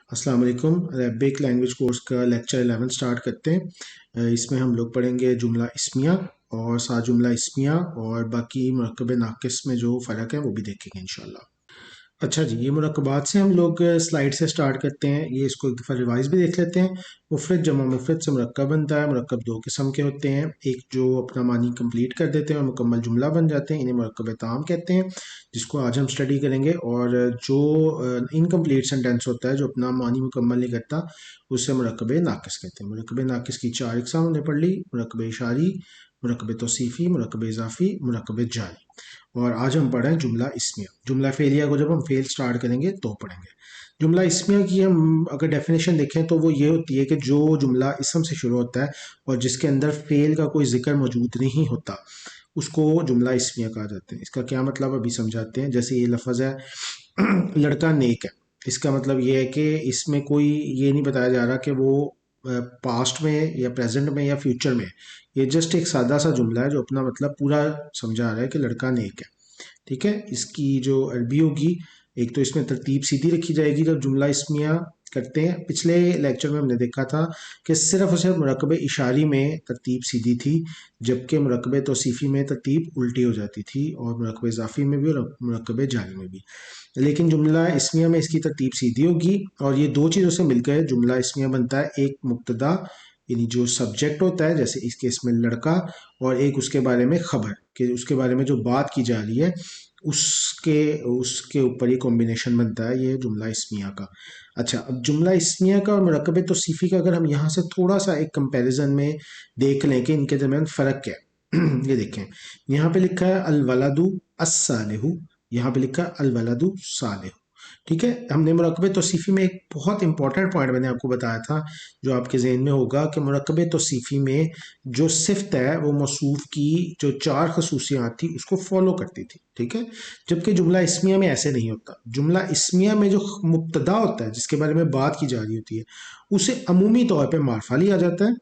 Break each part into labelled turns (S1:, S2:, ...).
S1: अस्सलाम वालेकुम। Arabic language course का लेक्चर 11 स्टार्ट करते हैं। इसमें हम लोग पढ़ेंगे जुमला इस्मिया और सात जुमला इस्मिया और बाकी मुरक्कब नाक़िस में जो फ़र्क है वो भी देखेंगे इंशाल्लाह। अच्छा जी, ये मुरक्कबात से हम लोग स्लाइड से स्टार्ट करते हैं। ये इसको एक दफ़ा रिवाइज भी देख लेते हैं। मुफ़रद जमा मुफ़रद से मुरक्कब बनता है। मुरक्कब दो किस्म के होते हैं, एक जो अपना मानी कंप्लीट कर देते हैं और मुकम्मल जुमला बन जाते हैं, इन्हें मुरक्कब ताम कहते हैं, जिसको आज हम स्टडी करेंगे। और जो इनकम्प्लीट सेंटेंस होता है, जो अपना मानी मुकम्मल नहीं करता, उससे मुरक्कब नाक़िस कहते हैं। मुरक्कब नाक़िस की चार इक़साम हमने पढ़ ली: मुरक्कब इशारी, मुरक्कब तौसीफ़ी, मुरक्कब इज़ाफ़ी, मुरक्कब जारी। और आज हम पढ़ें जुमला इस्मिया। जुमला फेलिया को जब हम फेल स्टार्ट करेंगे तो पढ़ेंगे। जुमला इस्मिया की हम अगर डेफिनेशन देखें तो वो ये होती है कि जो जुमला इसम से शुरू होता है और जिसके अंदर फेल का कोई जिक्र मौजूद नहीं होता, उसको जुमला इस्मिया कहा जाता है। इसका क्या मतलब अभी समझाते हैं। जैसे ये लफ्ज़ है लड़का नेक है, इसका मतलब ये है कि इसमें कोई ये नहीं बताया जा रहा कि वो पास्ट में या प्रेजेंट में या फ्यूचर में। ये जस्ट एक सादा सा जुमला है जो अपना मतलब पूरा समझा रहा है कि लड़का नेक है। ठीक है, इसकी जो अरबी होगी, एक तो इसमें तरतीब सीधी रखी जाएगी जब जुमला इस्मिया करते हैं। पिछले लेक्चर में हमने देखा था कि सिर्फ और सिर्फ मुरक्कब इशारी में तरतीब सीधी थी, जबकि मुरक्कब तौसीफ़ी में तरतीब उल्टी हो जाती थी, और मुरक्कब इज़ाफ़ी में भी और मुरक्कब जारी में भी। लेकिन जुमला इस्मिया में इसकी तरतीब सीधी होगी, और ये दो चीज़ों से मिलकर जुमला इस्मिया बनता है। एक मुब्तदा यानी जो सब्जेक्ट होता है, जैसे इस केस में लड़का, और एक उसके बारे में खबर कि उसके बारे में जो बात की जा रही है उसके उसके ऊपर ये कॉम्बिनेशन बनता है ये जुमला इस्मिया का। अच्छा, अब जुमला इस्मिया का और मुरक्कब तौसीफ़ी का अगर हम यहाँ से थोड़ा सा एक कंपैरिजन में देख लें कि इनके दरमियान फ़र्क क्या है। ये देखें, यहाँ पे लिखा है अल वलदु अस्सालिहु, यहाँ पे लिखा है अल वलदु सालिहु। ठीक है, हमने मुरक्कब तौसीफ़ी में एक बहुत इंपॉर्टेंट पॉइंट मैंने आपको बताया था जो आपके जहन में होगा कि मुरक्कब तौसीफ़ी में जो सिफ्त है वो मौसूफ की जो चार खसूसियात थी उसको फॉलो करती थी। ठीक है, जबकि जुमला इस्मिया में ऐसे नहीं होता। जुमला इस्मिया में जो मुब्तदा होता है, जिसके बारे में बात की जा रही होती है, उसे अमूमी तौर पर मारफा लिया जाता है,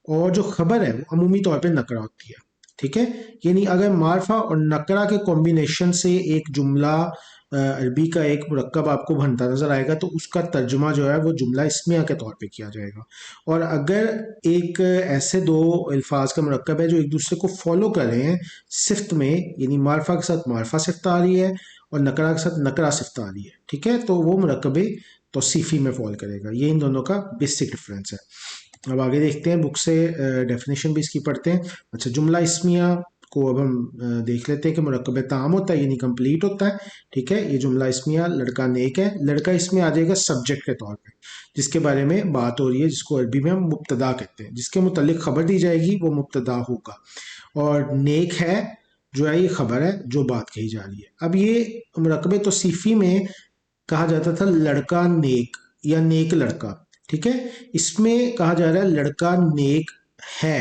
S1: और जो खबर है वो अमूमी तौर पर नकरा होती है। ठीक है, यानी अगर मारफा और नकरा के कॉम्बिनेशन से एक जुमला अरबी का एक मुरक्कब आपको बनता नजर आएगा तो उसका तर्जुमा जो है वो जुमला इस्मिया के तौर पे किया जाएगा। और अगर एक ऐसे दो अल्फाज का मुरक्कब है जो एक दूसरे को फॉलो कर रहे हैं सिफ्त में, यानी मारफा के साथ मारफा सिफ्त आ रही है और नकरा के साथ नकरा सिफ्त आ रही है, ठीक है, तो वो मुरक्कब तौसीफ़ी में फॉल करेगा। ये इन दोनों का बेसिक डिफरेंस है। अब आगे देखते हैं, बुक से डेफिनेशन भी इसकी पढ़ते हैं। अच्छा, जुमला इस्मिया को अब हम देख लेते हैं कि मुरक्कब ताम होता है यानी कंप्लीट होता है। ठीक है, ये जुमला इस्मिया लड़का नेक है, लड़का इसमें आ जाएगा सब्जेक्ट के तौर पे, जिसके बारे में बात हो रही है, जिसको अरबी में हम मुब्तदा कहते हैं। जिसके मुतालिक खबर दी जाएगी वो मुब्तदा होगा, और नेक है जो है ये खबर है जो बात कही जा रही है। अब ये मुरक्कब तौसीफ़ी में कहा जाता था लड़का नेक या नेक लड़का। ठीक है, इसमें कहा जा रहा है लड़का नेक है।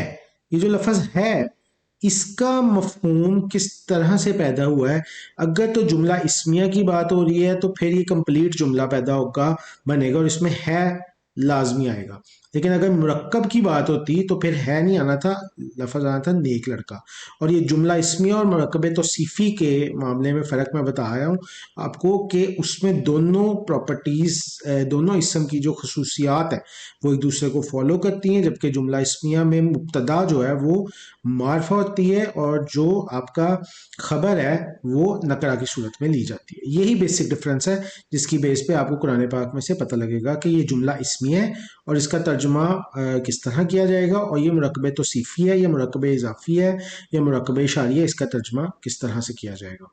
S1: ये जो लफ्ज़ है, इसका मफहूम किस तरह से पैदा हुआ है। अगर तो जुमला इस्मिया की बात हो रही है तो फिर ये कंप्लीट जुमला पैदा होगा, बनेगा, और इसमें है लाजमी आएगा। लेकिन अगर मुरक्कब की बात होती तो फिर है नहीं आना था, लफ्ज़ आना था नेक लड़का। और ये जुमला इस्मिया और मुरक्कब तौसीफ़ी के मामले में फ़र्क मैं बताया हूँ आपको कि उसमें दोनों प्रॉपर्टीज़, दोनों इस्म की जो खसूसियात है वो एक दूसरे को फॉलो करती हैं, जबकि जुमला इस्मिया में मुब्तदा जो है वो मारफा होती है और जो आपका खबर है वो नकरा की सूरत में ली जाती है। यही बेसिक डिफरेंस है जिसकी बेस पे आपको कुरान पाक में से पता लगेगा कि ये जुमला इस्मी है और इसका तर्जुमा किस तरह किया जाएगा, और ये मुरक्कब तौसीफ़ी है या मुरक्कब इज़ाफ़ी है या मुरक्कब इशारी है, इसका तर्जुमा किस तरह से किया जाएगा।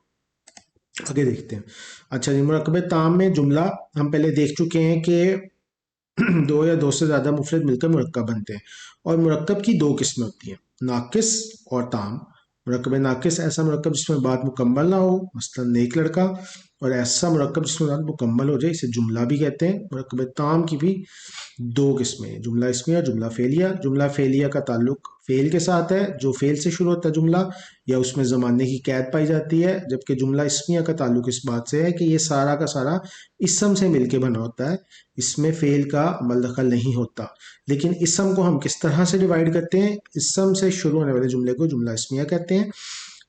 S1: आगे देखते हैं। अच्छा जी, मुरक्कब ताम में जुमला हम पहले देख चुके हैं कि दो या दो से ज़्यादा मुफरद मिलकर मुरक्कब बनते हैं, और मुरक्कब की दो किस्में होती हैं, नाकिस और ताम। मुरक्कब नाकिस ऐसा मुरक्कब जिसमें बात मुकम्मल ना हो, मसलन नेक लड़का, और ऐसा मुरक्कब जिसमें बात मुकम्मल हो जाए इसे जुमला भी कहते हैं। मुरक्कब ताम की भी दो किस्में, जुमला इस्मिया और जुमला फेलिया। जुमला फेलिया का ताल्लुक फेल के साथ है, जो फेल से शुरू होता है जुमला, या उसमें ज़माने की कैद पाई जाती है, जबकि जुमला इस्मिया का ताल्लुक इस बात से है कि ये सारा का सारा इसम से मिलके बना होता है, इसमें फेल का अमल दखल नहीं होता। लेकिन इसम को हम किस तरह से डिवाइड करते हैं, इसम से शुरू होने वाले जुमले को जुमला इस्मिया कहते हैं।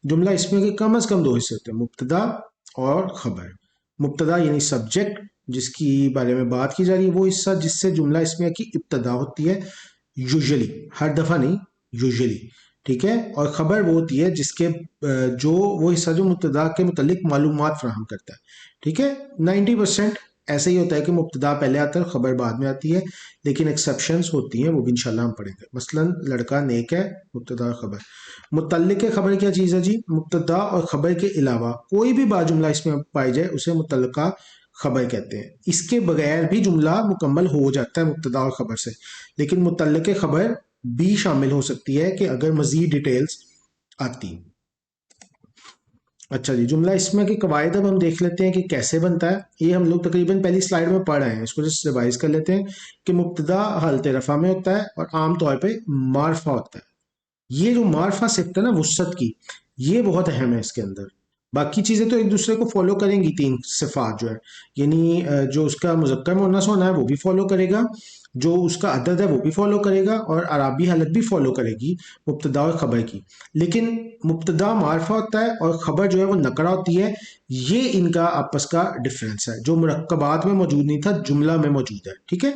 S1: जुमला इस्मिया के कम अज़ कम दो हिस्से होते हैं, मुब्तदा और खबर। मुब्तदा यानी सब्जेक्ट, जिसकी बारे में बात की जा रही है वो हिस्सा जिससे जुमला इसमिया की इब्तदा होती है, यूजुअली, हर दफ़ा नहीं, यूजुअली, ठीक है। और ख़बर वो होती है जिसके जो वो हिस्सा जो मुब्तदा के मुतल्लिक मालूमात फराहम करता है, ठीक है। 90% ऐसे ही होता है कि मुब्तदा पहले आता है, ख़बर बाद में आती है, लेकिन एक्सेप्शंस होती हैं, वो भी इंशाल्लाह हम पढ़ेंगे। मसलन लड़का नेक है, मुब्तदा और ख़बर। मुतल्लिक ख़बर क्या चीज़ है जी? मुब्तदा और ख़बर के अलावा कोई भी बात जुमला इसमें पाई जाए उसे मुतल्लिका खबर कहते हैं। इसके बगैर भी जुमला मुकम्मल हो जाता है मुब्तदा और खबर से, लेकिन मुतल्लिक़ खबर भी शामिल हो सकती है कि अगर मजीद डिटेल्स आती। अच्छा जी, जुमला इसमें के कवायद अब हम देख लेते हैं कि कैसे बनता है। ये हम लोग तकरीबन पहली स्लाइड में पढ़ रहे हैं, इसको जस्ट रिवाइज कर लेते हैं कि मुब्तदा हालत रफ़ा में होता है और आम तौर पे मारफा होता है। ये जो मारफा सिफ्त है ना वुसअत की, ये बहुत अहम है इसके अंदर। बाकी चीज़ें तो एक दूसरे को फॉलो करेंगी, तीन सिफात जो है, यानी जो उसका मुज़क्कर मुअन्नस होना है वो भी फॉलो करेगा, जो उसका अदद है वो भी फॉलो करेगा, और अराबी हालत भी फॉलो करेगी मुब्तदा और ख़बर की। लेकिन मुब्तदा मारफा होता है और ख़बर जो है वो नकरा होती है। ये इनका आपस का डिफरेंस है जो मुरक्कबात में मौजूद नहीं था, जुमला में मौजूद है, ठीक है।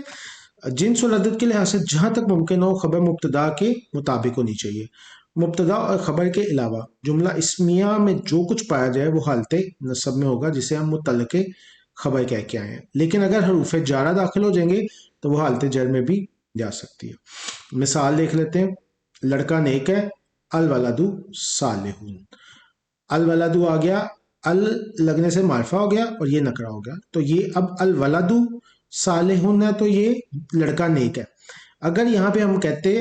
S1: जिन्स और अदद के लिहाज से जहाँ तक मुमकिन हो खबर मुब्तदा के मुताबिक होनी चाहिए। मुब्तदा और ख़बर के अलावा जुमला इस्मिया में जो कुछ पाया जाए वो हालत नसब में होगा, जिसे हम मुतल्लिक़ खबर कह के आए हैं। लेकिन अगर हरूफ जारा दाखिल हो जाएंगे तो वो हालत जर में भी जा सकती है। मिसाल देख लेते हैं, लड़का नेक है, अल वलदु सालिहुन। अल वलदु आ गया, अल लगने से मारफा हो गया और ये नकरा हो गया, तो ये अब अल वलदु सालिहुन है तो ये लड़का नेक है। अगर यहाँ पे हम कहते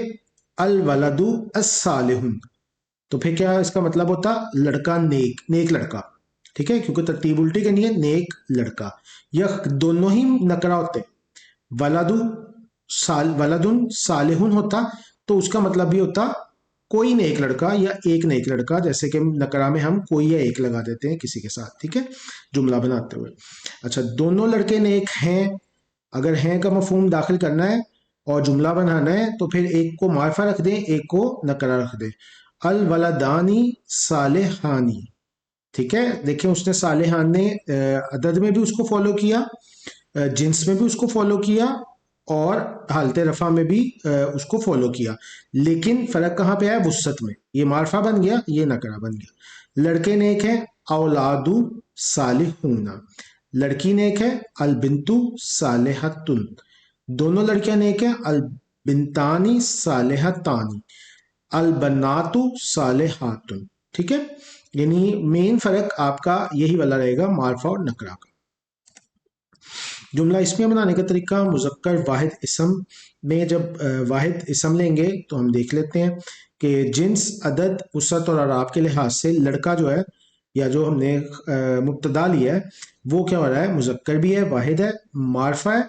S1: अल वलदु अस्सालिहुन तो फिर क्या इसका मतलब होता? लड़का नेक, नेक लड़का, ठीक है, क्योंकि तरतीब उल्टी करनी है, नेक लड़का। यह दोनों ही नकरा होते, वलदु वलदुन सालिहुन होता तो उसका मतलब भी होता कोई नेक लड़का या एक नेक लड़का, जैसे कि नकरा में हम कोई या एक लगा देते हैं किसी के साथ, ठीक है, जुमला बनाते हुए। अच्छा, दोनों लड़के नेक हैं, अगर हैं का मफहूम दाखिल करना है और जुमला बनाना है तो फिर एक को मारफा रख दें, एक को नकरा रख दें। अल वलदानी सालेहानी, ठीक है। देखिए उसने सालेहान ने अदद में भी उसको फॉलो किया, जिन्स में भी उसको फॉलो किया और हालत रफ़ा में भी उसको फॉलो किया, लेकिन फ़र्क कहाँ पे आया? वुसअत में। ये मारफा बन गया, ये नकरा बन गया। लड़के नेक है, औलादु सालिहूना। लड़की नेक है, अल बिंतु सालेहतुन। दोनों लड़कियां नेक है, अल बिंतानी सालेहतानी। अल बनातु सालेहातुन, ठीक है। यानी मेन फर्क आपका यही वाला रहेगा, मारफा और नकरा का। जुमला इसमें बनाने का तरीका, मुज़क्कर वाहिद इसम में जब वाहिद इसम लेंगे तो हम देख लेते हैं कि जिन्स, अदद, वसअत और अराब के लिहाज से लड़का जो है या जो हमने मुब्तदा लिया है वो क्या हो रहा है? मुज़क्कर भी है, वाहिद है, मारफा है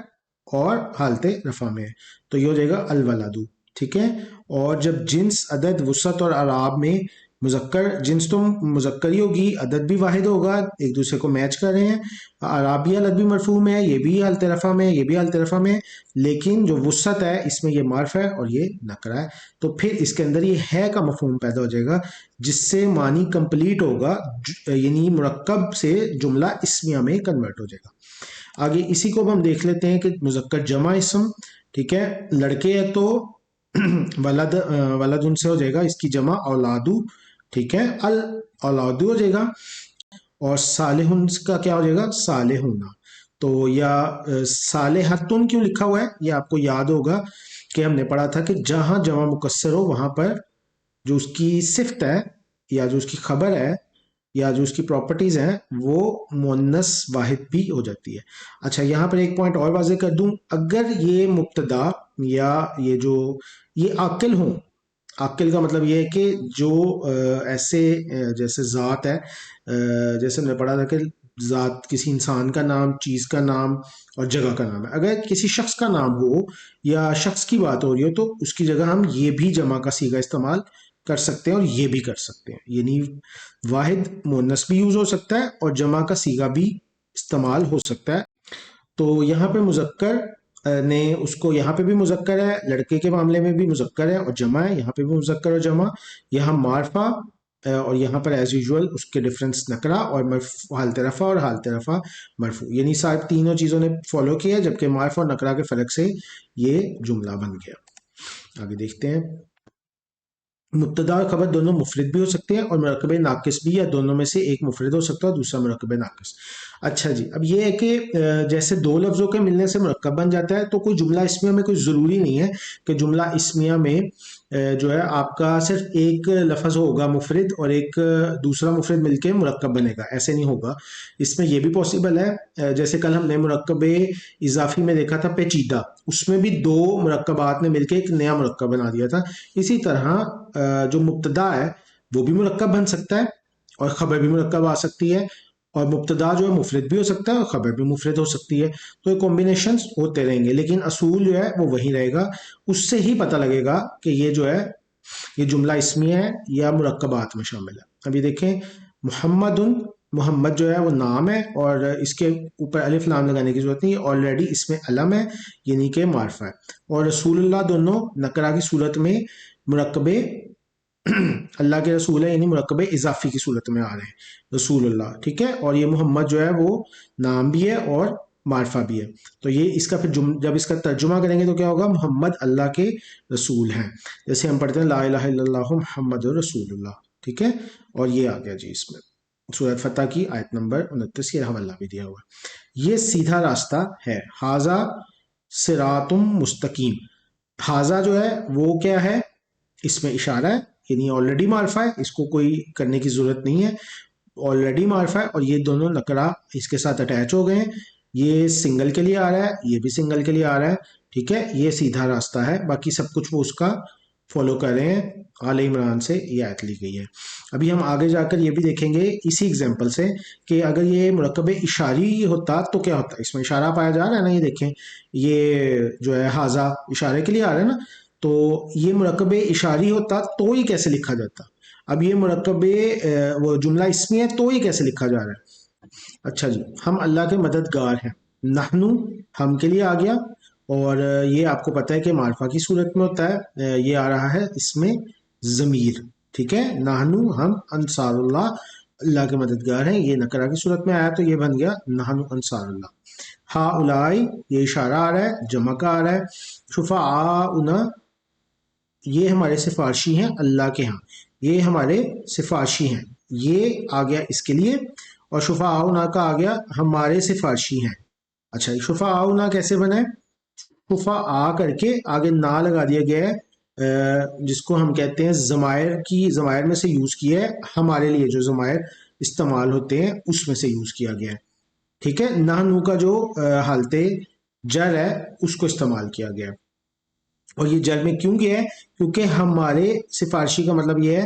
S1: और हालत रफ़ा में है, तो ये हो जाएगा अल वलदु, ठीक है। और जब जिन्स, अदद, वसअत और अराब में मुज़क्कर, जिन्स तो मुज़क्कर ही होगी, अदद भी वाहिद होगा, एक दूसरे को मैच कर रहे हैं, अराबी हालत भी मरफू में है, ये भी हालत रफ़ा में है, ये भी हालत रफ़ा में है, लेकिन जो वसअत है इसमें ये मार्फ है और ये नकरा है, तो फिर इसके अंदर ये है का मफहूम पैदा हो जाएगा, जिससे मानी कंप्लीट होगा, यानी मुरक्कब से जुमला इस्मिया में कन्वर्ट हो जाएगा। आगे इसी को हम देख लेते हैं कि मुज़क्कर जमा इसम, ठीक है, लड़के है तो वलद, वलद उनसे हो जाएगा, इसकी जमा औलादू, ठीक है, अल औलादू हो जाएगा, और सालेहुन का क्या हो जाएगा? सालेहुना। तो या सालेहतुन क्यों लिखा हुआ है ये आपको याद होगा कि हमने पढ़ा था कि जहां जमा मुकस्सर हो वहां पर जो उसकी सिफ्त है या जो उसकी खबर है या जो उसकी प्रॉपर्टीज हैं वो मुअन्नस वाहिद भी हो जाती है। अच्छा, यहाँ पर एक पॉइंट और वाज़ेह कर दूं, अगर ये मुब्तदा या ये जो ये आकिल हो, आकिल का मतलब ये है कि जो ऐसे जैसे ज़ात है, जैसे हमने पढ़ा था कि ज़ात किसी इंसान का नाम, चीज़ का नाम और जगह का नाम है, अगर किसी शख्स का नाम हो या शख्स की बात हो रही हो तो उसकी जगह हम ये भी जमा का सीगा इस्तेमाल कर सकते हैं और ये भी कर सकते हैं, यानी वाहिद मुअन्नस भी यूज़ हो सकता है और जमा का सीगा भी इस्तेमाल हो सकता है। तो यहाँ पे मुज़क्कर ने उसको, यहाँ पे भी मुज़क्कर है, लड़के के मामले में भी मुज़क्कर है और जमा है, यहाँ पे भी मुज़क्कर और जमा, यहाँ मारफा اور یہاں پر ایز یوزول اس کے ڈفرینس نکرا اور حالت رفع اور حالت رفع مرفوع، یعنی صاحب تینوں چیزوں نے فالو کیا جبکہ معرفہ اور نکرا کے فرق سے یہ جملہ بن گیا۔ آگے دیکھتے ہیں، مبتدا اور خبر دونوں مفرد بھی ہو سکتے ہیں اور مرکب ناقص بھی، یا دونوں میں سے ایک مفرد ہو سکتا ہے اور دوسرا مرکب ناقص۔ اچھا جی، اب یہ ہے کہ جیسے دو لفظوں کے ملنے سے مرکب بن جاتا ہے، تو کوئی جملہ اسمیہ میں کوئی ضروری نہیں ہے کہ جملہ اسمیہ میں جو ہے آپ کا صرف ایک لفظ ہوگا مفرد اور ایک دوسرا مفرد مل کے مرکب بنے گا، ایسے نہیں ہوگا۔ اس میں یہ بھی پاسبل ہے، جیسے کل ہم نے مرکب اضافی میں دیکھا تھا پیچیدہ، اس میں بھی دو مرکبات نے مل کے ایک نیا مرکب بنا دیا تھا۔ اسی طرح جو مبتدا ہے وہ بھی مرکب بن سکتا ہے اور خبر بھی مرکب آ سکتی ہے، اور مبتدا جو ہے مفرد بھی ہو سکتا ہے اور خبر بھی مفرد ہو سکتی ہے، تو یہ کومبینیشنز ہوتے رہیں گے، لیکن اصول جو ہے وہ وہی رہے گا۔ اس سے ہی پتہ لگے گا کہ یہ جو ہے یہ جملہ اسمیہ ہے یا مرکبات میں شامل ہے۔ ابھی دیکھیں، محمد، محمد جو ہے وہ نام ہے اور اس کے اوپر الف لام لگانے کی ضرورت نہیں، آلریڈی اس میں علم ہے یعنی کہ معرفہ ہے، اور رسول اللہ دونوں نکرہ کی صورت میں مرکب اللہ کے رسول ہے یعنی مرکب اضافی کی صورت میں آ رہے ہیں رسول اللہ، ٹھیک ہے، اور یہ محمد جو ہے وہ نام بھی ہے اور معرفہ بھی ہے، تو یہ اس کا پھر جب اس کا ترجمہ کریں گے تو کیا ہوگا، محمد اللہ کے رسول ہیں، جیسے ہم پڑھتے ہیں لا الہ الا اللہ محمد رسول اللہ، ٹھیک ہے، اور یہ آ گیا جی اس میں سورۃ فتح کی آیت نمبر 29، یہ حوالہ بھی دیا ہوا ہے۔ یہ سیدھا راستہ ہے، ھذا صراط مستقیم، ھذا جو ہے وہ کیا ہے، اس میں اشارہ ہے یعنی آلریڈی معرفہ ہے، اس کو کوئی کرنے کی ضرورت نہیں ہے، آلریڈی معرفہ ہے، اور یہ دونوں نکرہ اس کے ساتھ اٹیچ ہو گئے ہیں، یہ سنگل کے لیے آ رہا ہے، یہ بھی سنگل کے لیے آ رہا ہے، ٹھیک ہے، یہ سیدھا راستہ ہے، باقی سب کچھ وہ اس کا فالو کر رہے ہیں۔ آل عمران سے یہ آیت لی گئی ہے۔ ابھی ہم آگے جا کر یہ بھی دیکھیں گے اسی اگزامپل سے کہ اگر یہ مرکب اشاری ہوتا تو کیا ہوتا، اس میں اشارہ پایا جا رہا ہے نا، یہ دیکھیں یہ جو ہے ھذا اشارے کے لیے آ رہا ہے نا، تو یہ مرکب اشاری ہوتا تو یہ کیسے لکھا جاتا، اب یہ مرکب وہ جملہ اسمی ہے تو یہ کیسے لکھا جا رہا ہے۔ اچھا جی، ہم اللہ کے مددگار ہیں، نحنو ہم کے لیے آ گیا، اور یہ آپ کو پتہ ہے کہ معرفہ کی صورت میں ہوتا ہے، یہ آ رہا ہے اس میں ضمیر، ٹھیک ہے، نحنو ہم انصار اللہ، اللہ کے مددگار ہیں، یہ نکرہ کی صورت میں آیا تو یہ بن گیا نحنو انصار اللہ۔ ہا اولائی یہ اشارہ آ رہا ہے، جمع کا آ رہا ہے، شفعاؤنا یہ ہمارے سفارشی ہیں اللہ کے ہاں، یہ ہمارے سفارشی ہیں، یہ آ گیا اس کے لیے، اور شفعاؤنا کا آ گیا ہمارے سفارشی ہیں۔ اچھا شفعاؤنا کیسے بنا ہے، شفا آ کر کے آگے نا لگا دیا گیا ہے، جس کو ہم کہتے ہیں ضمائر میں سے یوز کیا ہے، ہمارے لیے جو ضمائر استعمال ہوتے ہیں اس میں سے یوز کیا گیا ہے، ٹھیک ہے، نحنو کا جو حالت جر ہے اس کو استعمال کیا گیا ہے، اور یہ جر میں کیوں گیا ہے، کیونکہ ہمارے سفارشی کا مطلب یہ ہے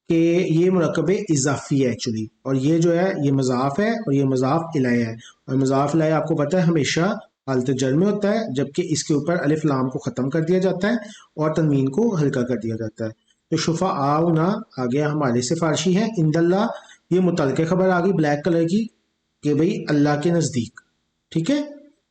S1: کہ یہ مرکب اضافی ہے ایکچولی، اور یہ جو ہے یہ مضاف ہے اور یہ مضاف الیہ ہے، اور مضاف الیہ آپ کو پتہ ہے ہمیشہ حالت جر میں ہوتا ہے، جبکہ اس کے اوپر الف لام کو ختم کر دیا جاتا ہے اور تنوین کو ہلکا کر دیا جاتا ہے، تو شفعاؤنا آ گیا ہمارے سفارشی ہیں، عند اللہ یہ متعلقہ خبر آ گئی بلیک کلر کی کہ بھئی اللہ کے نزدیک، ٹھیک ہے،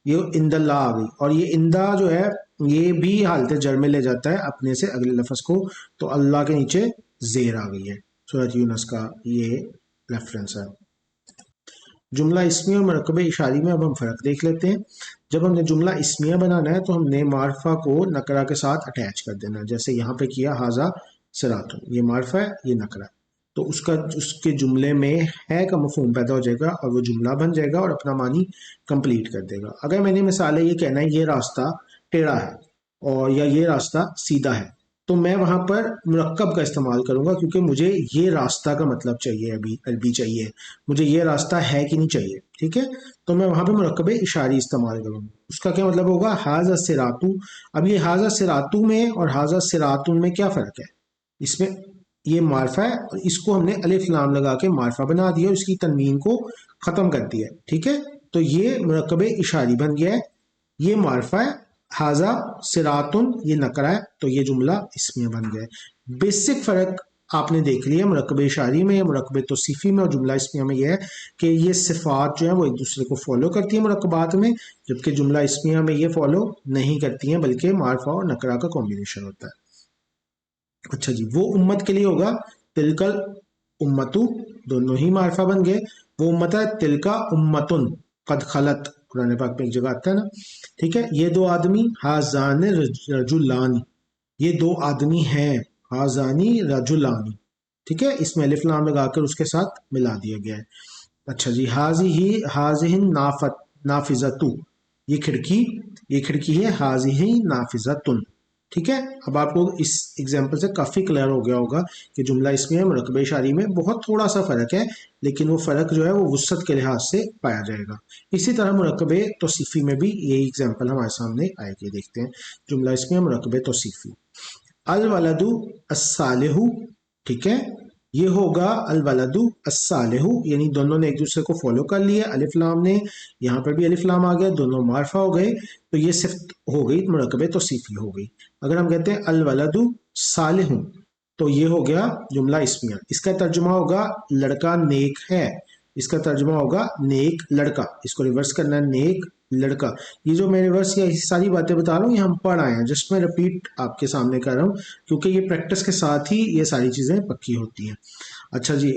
S1: یہ عند اللہ آ گئی، اور یہ عندہ جو ہے یہ بھی حالت جر میں لے جاتا ہے اپنے سے اگلے لفظ کو، تو اللہ کے نیچے زیر آ گئی ہے، سورۃ یونس کا یہ ریفرنس ہے۔ جملہ اسمیہ اور مرکب اشاری میں اب ہم فرق دیکھ لیتے ہیں۔ جب ہم نے جملہ اسمیہ بنانا ہے تو ہم نے معرفہ کو نکرہ کے ساتھ اٹیچ کر دینا ہے، جیسے یہاں پہ کیا ھذا صراط، یہ معرفہ ہے یہ نکرہ، تو اس کے جملے میں ہے کا مفہوم پیدا ہو جائے گا اور وہ جملہ بن جائے گا اور اپنا معنی کمپلیٹ کر دے گا۔ اگر میں نے مثال یہ کہنا ہے یہ راستہ ٹیڑھا ہے اور یا یہ راستہ سیدھا ہے، تو میں وہاں پر مرکب کا استعمال کروں گا، کیونکہ مجھے یہ راستہ کا مطلب چاہیے، ابھی عربی چاہیے مجھے، یہ راستہ ہے کہ نہیں چاہیے، ٹھیک ہے، تو میں وہاں پہ مرکب اشاری استعمال کروں گا۔ اس کا کیا مطلب ہوگا، ھذا صراط، اب یہ ھذا صراط میں اور ھذا صراط میں کیا فرق ہے، اس میں یہ معرفہ ہے اور اس کو ہم نے الف لام لگا کے معرفہ بنا دیا اور اس کی تنوین کو ختم کر دیا، ٹھیک ہے، تو یہ مرکب اشاری بن گیا ہے، یہ معرفہ ہے، ھذا صراط یہ نکرہ ہے، تو یہ جملہ اسمیہ بن گیا ہے۔ بیسک فرق آپ نے دیکھ لیا مرکب اشاری میں یا مرکب توصیفی میں اور جملہ اسمیہ میں، یہ ہے کہ یہ صفات جو ہیں وہ ایک دوسرے کو فالو کرتی ہیں مرکبات میں، جبکہ جملہ اسمیہ میں یہ فالو نہیں کرتی ہیں بلکہ معرفہ اور نکرہ کا کمبینیشن ہوتا ہے۔ اچھا جی، وہ امت کے لیے ہوگا تلکل उम्मतु दोनों ही मार्फा बन गए। वो उम्मत है, तिलका उम्मतुन कद खलत, कुरान पाक में एक जगह आता है ना। ठीक है, ये दो आदमी, हाजान रजुलानी, ये दो आदमी हैं, हाजानी रजुलानी। ठीक है, इसमें अलिफ लाम लगाकर उसके साथ मिला दिया गया है। अच्छा जी, हाजिहिन नाफत नाफिजतु, ये खिड़की है, हाजिही नाफिजतुन। ठीक है, अब आपको इस एग्जाम्पल से काफ़ी क्लियर हो गया होगा कि जुमला इसमें मुरकब इशारी में बहुत थोड़ा सा फ़र्क है, लेकिन वो फ़र्क जो है वो वुसअत के लिहाज से पाया जाएगा। इसी तरह मुरकब तौसीफ़ी में भी यही एग्जाम्पल हमारे सामने आएगी। देखते हैं जुमला इसमें मुरकब तौसीफ़ी। अल वलदु अस्सालिहु, ठीक है, ये होगा अल वलदु अस्सालिहु, यानी दोनों ने एक दूसरे को फॉलो कर लिया, अलिफ लाम ने, यहाँ पर भी अलिफ लाम आ गया, दोनों मार्फा हो गए, तो ये सिर्फ हो गई मुरकब तौसीफ़ी हो गई। अगर हम कहते हैं अल वलदु सालिहु, तो ये हो गया जुमला इसमिया। इसका तर्जुमा होगा लड़का नेक है, इसका तर्जुमा होगा नेक लड़का। इसको रिवर्स करना है, नेक लड़का। ये जो मैं रिवर्स या सारी बातें बता रहा हूँ ये हम पढ़ आए हैं, जस्ट मैं रिपीट आपके सामने कर रहा हूँ क्योंकि ये प्रैक्टिस के साथ ही ये सारी चीज़ें पक्की होती हैं। अच्छा जी,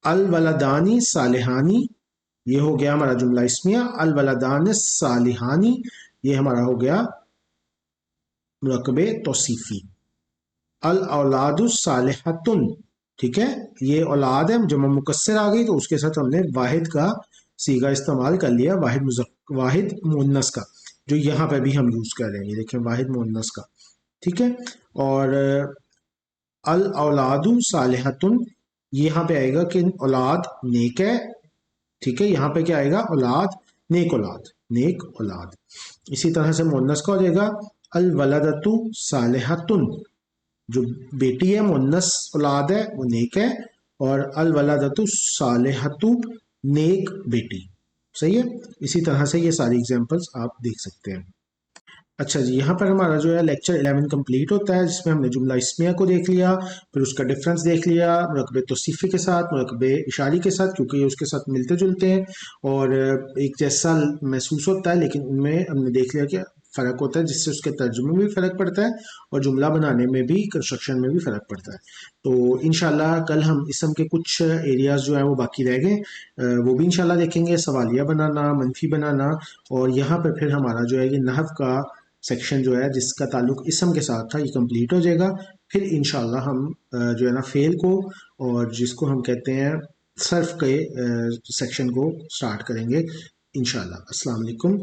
S1: अल वलदानी सालिहानी, ये हो गया हमारा जुमला इसमिया। अल वलदान सालिहानी, ये हमारा हो गया मुरकब तौसीफ़ी। अल औलादु सालिहतुन, ठीक है, ये औलाद है, जब मुकस्सर आ गई तो उसके साथ हमने वाहिद का सीगा इस्तेमाल कर लिया, वाहिद मुन्नस का, जो यहाँ पे भी हम यूज कर रहे हैं, ये देखें वाहिद मुन्नस का। ठीक है, और अल औलादु सालिहतुन, यहाँ पे आएगा कि औलाद नेक है। ठीक है, यहाँ पे क्या आएगा, औलाद नेक औलाद, नेक औलाद। इसी तरह से मुन्नस का हो जाएगा अल वलदतु सालिहतुन, जो बेटी है मुन्नस औलाद है वो नेक है, और अल वलादतु सालिहतु नेक बेटी। सही है, इसी तरह से ये सारी एग्जांपल्स आप देख सकते हैं। अच्छा जी, यहाँ पर हमारा जो है लेक्चर 11 कंप्लीट होता है, जिसमें हमने जुमला इस्मिया को देख लिया, फिर उसका डिफरेंस देख लिया मुरकब तौसीफ़ी के साथ, मुरकब इशारी के साथ, क्योंकि ये उसके साथ मिलते जुलते हैं और एक जैसा महसूस होता है, लेकिन उनमें हमने देख लिया कि फ़र्क होता है, जिससे उसके तर्जुमे में भी फ़र्क पड़ता है और जुमला बनाने में भी, कंस्ट्रक्शन में भी फ़र्क पड़ता है। तो इंशाल्लाह कल हम इसम के कुछ एरियाज़ जो हैं वो बाकी रह गए, वो भी इंशाल्लाह देखेंगे, सवालिया बनाना, मनफी बनाना, और यहाँ पर फिर हमारा जो है ये नहव का सेक्शन जो है जिसका ताल्लुक इसम के साथ था ये कंप्लीट हो जाएगा। फिर इंशाल्लाह हम जो है ना फेल को और जिसको हम कहते हैं सर्फ के सेक्शन को स्टार्ट करेंगे इंशाल्लाह। अस्सलाम वालेकुम।